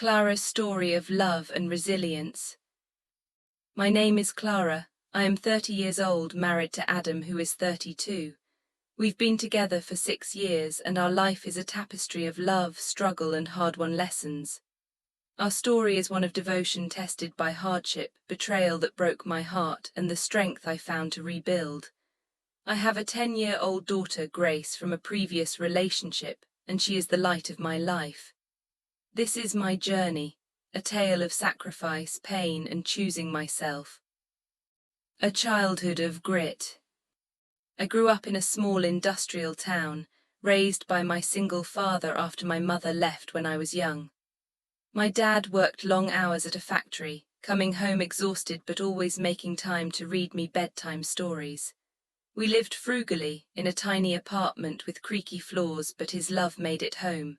Clara's story of love and resilience. My name is Clara. I am 30 years old, married to Adam, who is 32. We've been together for 6 years, and our life is a tapestry of love, struggle, and hard-won lessons. Our story is one of devotion tested by hardship, betrayal that broke my heart, and the strength I found to rebuild. I have a 10-year-old daughter, Grace, from a previous relationship, and she is the light of my life. This is my journey, a tale of sacrifice, pain, and choosing myself. A childhood of grit. I grew up in a small industrial town, raised by my single father after my mother left when I was young. My dad worked long hours at a factory, coming home exhausted but always making time to read me bedtime stories. We lived frugally, in a tiny apartment with creaky floors, but his love made it home.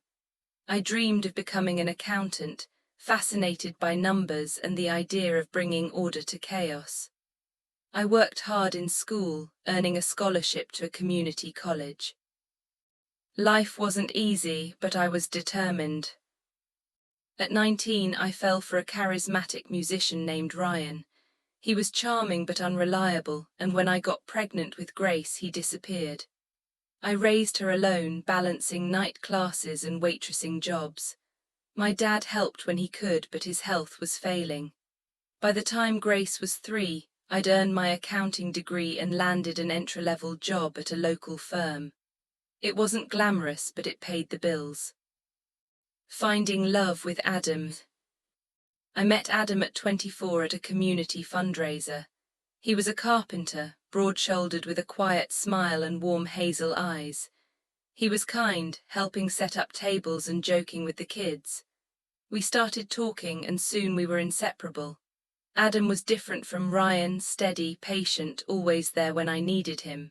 I dreamed of becoming an accountant, fascinated by numbers and the idea of bringing order to chaos. I worked hard in school, earning a scholarship to a community college. Life wasn't easy, but I was determined. At 19, I fell for a charismatic musician named Ryan. He was charming but unreliable, and when I got pregnant with Grace, he disappeared. I raised her alone, balancing night classes and waitressing jobs. My dad helped when he could, but his health was failing. By the time Grace was 3, I'd earned my accounting degree and landed an entry-level job at a local firm. It wasn't glamorous, but it paid the bills. Finding love with Adam. I met Adam at 24 at a community fundraiser. He was a carpenter, broad-shouldered with a quiet smile and warm hazel eyes. He was kind, helping set up tables and joking with the kids. We started talking, and soon we were inseparable. Adam was different from Ryan, steady, patient, always there when I needed him.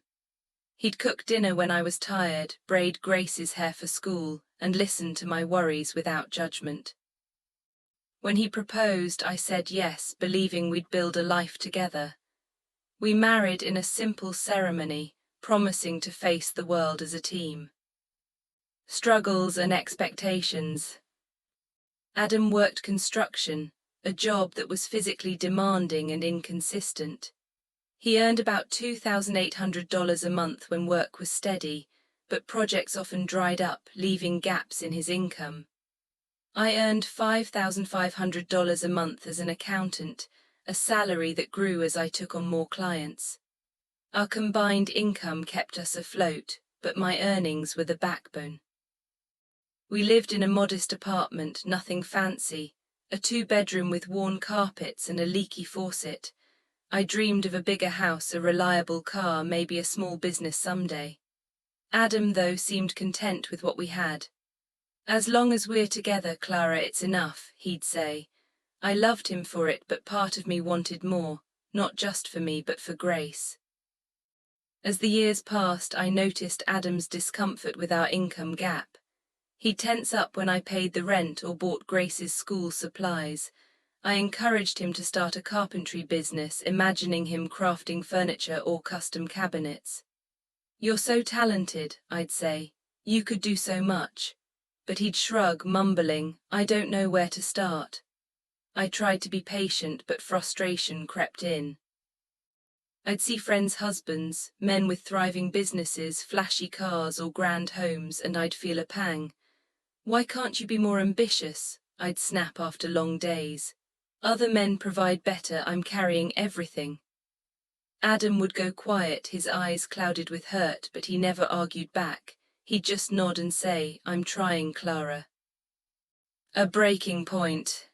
He'd cook dinner when I was tired, braid Grace's hair for school, and listen to my worries without judgment. When he proposed, I said yes, believing we'd build a life together. We married in a simple ceremony, promising to face the world as a team. Struggles and expectations. Adam worked construction, a job that was physically demanding and inconsistent. He earned about $2,800 a month when work was steady, but projects often dried up, leaving gaps in his income. I earned $5,500 a month as an accountant, a salary that grew as I took on more clients. Our combined income kept us afloat, but my earnings were the backbone. We lived in a modest apartment, nothing fancy, a 2-bedroom with worn carpets and a leaky faucet. I dreamed of a bigger house, a reliable car, maybe a small business someday. Adam, though, seemed content with what we had. "As long as we're together, Clara, it's enough," he'd say. I loved him for it, but part of me wanted more, not just for me, but for Grace. As the years passed, I noticed Adam's discomfort with our income gap. He'd tense up when I paid the rent or bought Grace's school supplies. I encouraged him to start a carpentry business, imagining him crafting furniture or custom cabinets. "You're so talented," I'd say. "You could do so much." But he'd shrug, mumbling, "I don't know where to start." I tried to be patient, but frustration crept in. I'd see friends' husbands, men with thriving businesses, flashy cars or grand homes, and I'd feel a pang. "Why can't you be more ambitious?" I'd snap after long days. "Other men provide better, I'm carrying everything." Adam would go quiet, his eyes clouded with hurt, but he never argued back. He'd just nod and say, "I'm trying, Clara." A breaking point.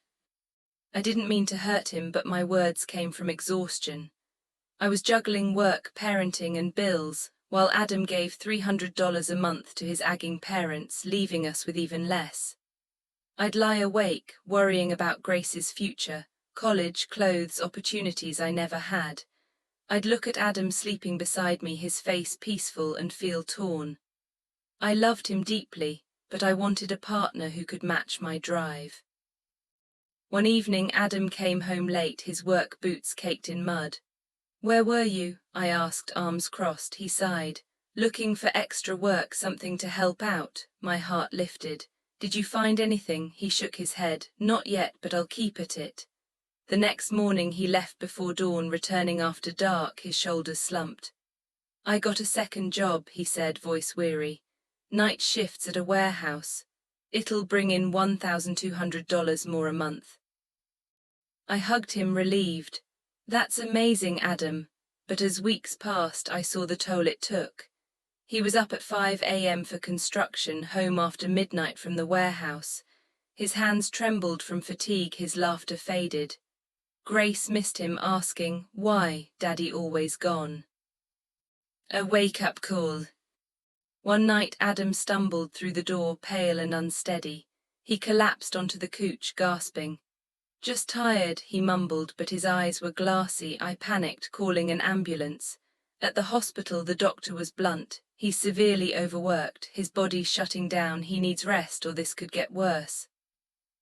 I didn't mean to hurt him, but my words came from exhaustion. I was juggling work, parenting, and bills, while Adam gave $300 a month to his agging parents, leaving us with even less. I'd lie awake, worrying about Grace's future, college, clothes, opportunities I never had. I'd look at Adam sleeping beside me, his face peaceful, and feel torn. I loved him deeply, but I wanted a partner who could match my drive. One evening, Adam came home late, his work boots caked in mud. "Where were you?" I asked, arms crossed. He sighed. "Looking for extra work, something to help out." My heart lifted. Did you find anything? He shook his head. Not yet, but I'll keep at it. The next morning he left before dawn, returning after dark, his shoulders slumped. I got a second job, he said, voice weary. Night shifts at a warehouse. It'll bring in $1,200 more a month. I hugged him, relieved. That's amazing, Adam. But as weeks passed, I saw the toll it took. He was up at 5 a.m. for construction, home after midnight from the warehouse. His hands trembled from fatigue, his laughter faded. Grace missed him, asking, "Why, Daddy always gone?" A wake-up call. One night Adam stumbled through the door, pale and unsteady. He collapsed onto the couch, gasping. "Just tired," he mumbled, but his eyes were glassy. I panicked, calling an ambulance. At the hospital, the doctor was blunt. "He's severely overworked, his body's shutting down, he needs rest or this could get worse."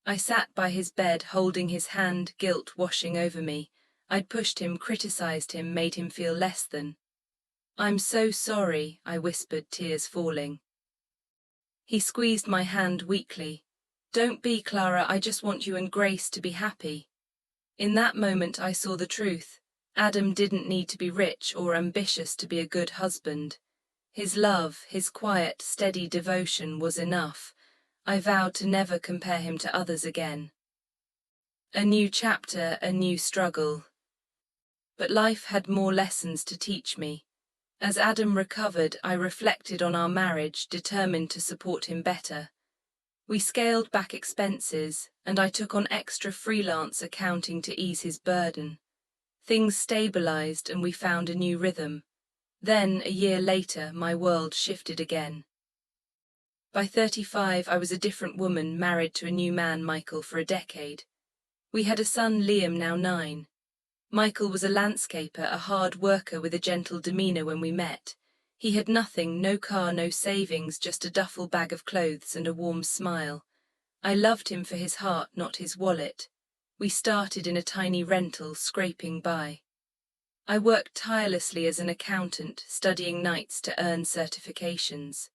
I sat by his bed, holding his hand, guilt washing over me. I'd pushed him, criticized him, made him feel less than. "I'm so sorry," I whispered, tears falling. He squeezed my hand weakly. "Don't be, Clara, I just want you and Grace to be happy." In that moment I saw the truth. Adam didn't need to be rich or ambitious to be a good husband. His love, his quiet, steady devotion was enough. I vowed to never compare him to others again. A new chapter, a new struggle. But life had more lessons to teach me. As Adam recovered, I reflected on our marriage, determined to support him better. We scaled back expenses, and I took on extra freelance accounting to ease his burden. Things stabilized and we found a new rhythm. Then, a year later, my world shifted again. By 35, I was a different woman, married to a new man, Michael, for a decade. We had a son, Liam, now 9. Michael was a landscaper, a hard worker with a gentle demeanor when we met. He had nothing, no car, no savings, just a duffel bag of clothes and a warm smile. I loved him for his heart, not his wallet. We started in a tiny rental, scraping by. I worked tirelessly as an accountant, studying nights to earn certifications.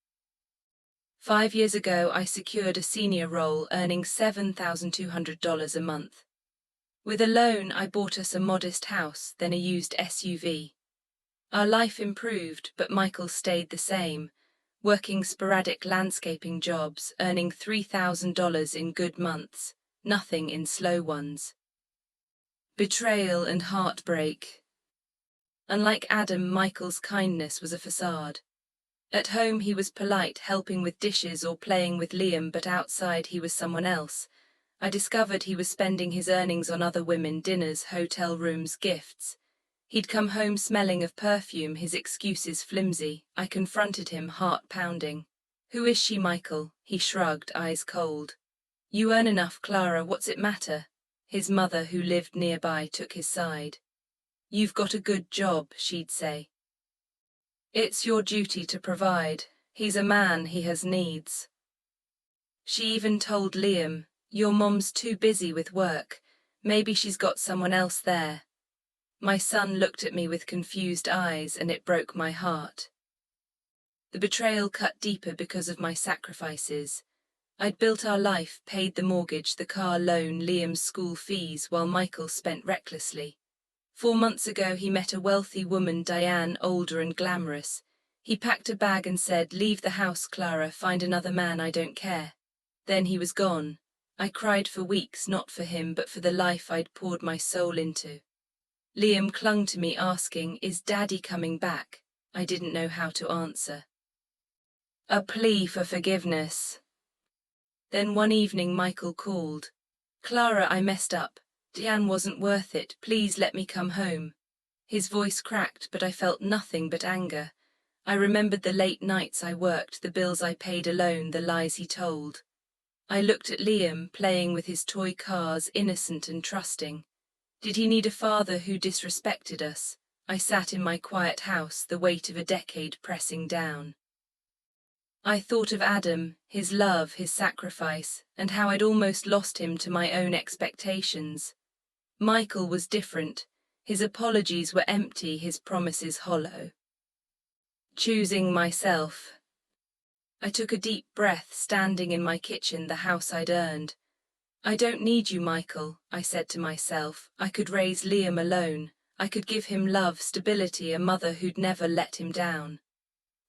5 years ago, I secured a senior role, earning $7,200 a month. With a loan, I bought us a modest house, then a used SUV. Our life improved, but Michael stayed the same, working sporadic landscaping jobs, earning $3,000 in good months, nothing in slow ones. Betrayal and heartbreak. Unlike Adam, Michael's kindness was a facade. At home he was polite, helping with dishes or playing with Liam, but outside he was someone else. I discovered he was spending his earnings on other women, dinners, hotel rooms, gifts. He'd come home smelling of perfume, his excuses flimsy. I confronted him, heart pounding. "Who is she, Michael?" He shrugged, eyes cold. "You earn enough, Clara, what's it matter?" His mother, who lived nearby, took his side. "You've got a good job," she'd say. "It's your duty to provide. He's a man, he has needs." She even told Liam, "Your mom's too busy with work. Maybe she's got someone else there." My son looked at me with confused eyes, and it broke my heart. The betrayal cut deeper because of my sacrifices. I'd built our life, paid the mortgage, the car loan, Liam's school fees, while Michael spent recklessly. 4 months ago he met a wealthy woman, Diane, older and glamorous. He packed a bag and said, "Leave the house, Clara, find another man, I don't care." Then he was gone. I cried for weeks, not for him, but for the life I'd poured my soul into. Liam clung to me, asking, "Is Daddy coming back?" I didn't know how to answer. A plea for forgiveness. Then one evening Michael called. "Clara, I messed up. Diane wasn't worth it. Please let me come home." His voice cracked, but I felt nothing but anger. I remembered the late nights I worked, the bills I paid alone, the lies he told. I looked at Liam, playing with his toy cars, innocent and trusting. Did he need a father who disrespected us? I sat in my quiet house, the weight of a decade pressing down. I thought of Adam, his love, his sacrifice, and how I'd almost lost him to my own expectations. Michael was different. His apologies were empty, his promises hollow. Choosing myself. I took a deep breath, standing in my kitchen, the house I'd earned. I don't need you, Michael, I said to myself. I could raise Liam alone. I could give him love, stability, a mother who'd never let him down.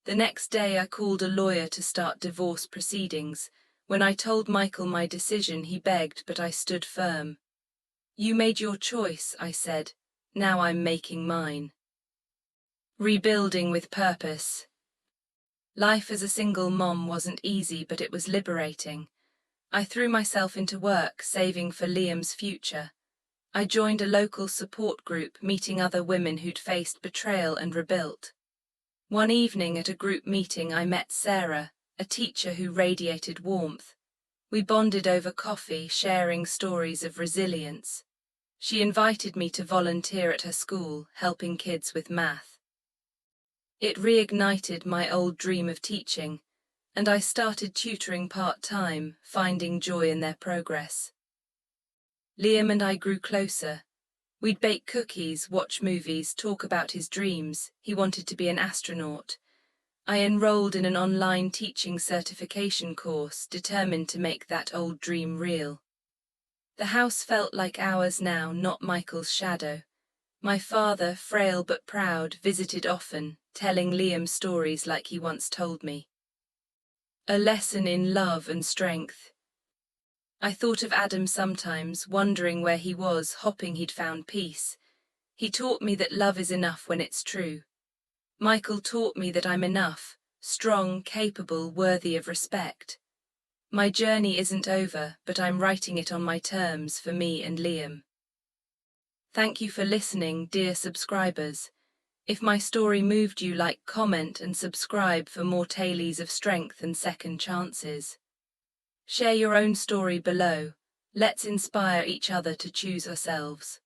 The next day I called a lawyer to start divorce proceedings. When I told Michael my decision, he begged, but I stood firm. You made your choice, I said. Now I'm making mine. Rebuilding with purpose. Life as a single mom wasn't easy, but it was liberating. I threw myself into work, saving for Liam's future. I joined a local support group, meeting other women who'd faced betrayal and rebuilt. One evening at a group meeting, I met Sarah, a teacher who radiated warmth. We bonded over coffee, sharing stories of resilience. She invited me to volunteer at her school, helping kids with math. It reignited my old dream of teaching, and I started tutoring part-time, finding joy in their progress. Liam and I grew closer. We'd bake cookies, watch movies, talk about his dreams. He wanted to be an astronaut. I enrolled in an online teaching certification course, determined to make that old dream real. The house felt like ours now, not Michael's shadow. My father, frail but proud, visited often, telling Liam stories like he once told me. A lesson in love and strength. I thought of Adam sometimes, wondering where he was, hoping he'd found peace. He taught me that love is enough when it's true. Michael taught me that I'm enough, strong, capable, worthy of respect. My journey isn't over, but I'm writing it on my terms for me and Liam. Thank you for listening, dear subscribers. If my story moved you, like, comment and subscribe for more tales of strength and second chances. Share your own story below. Let's inspire each other to choose ourselves.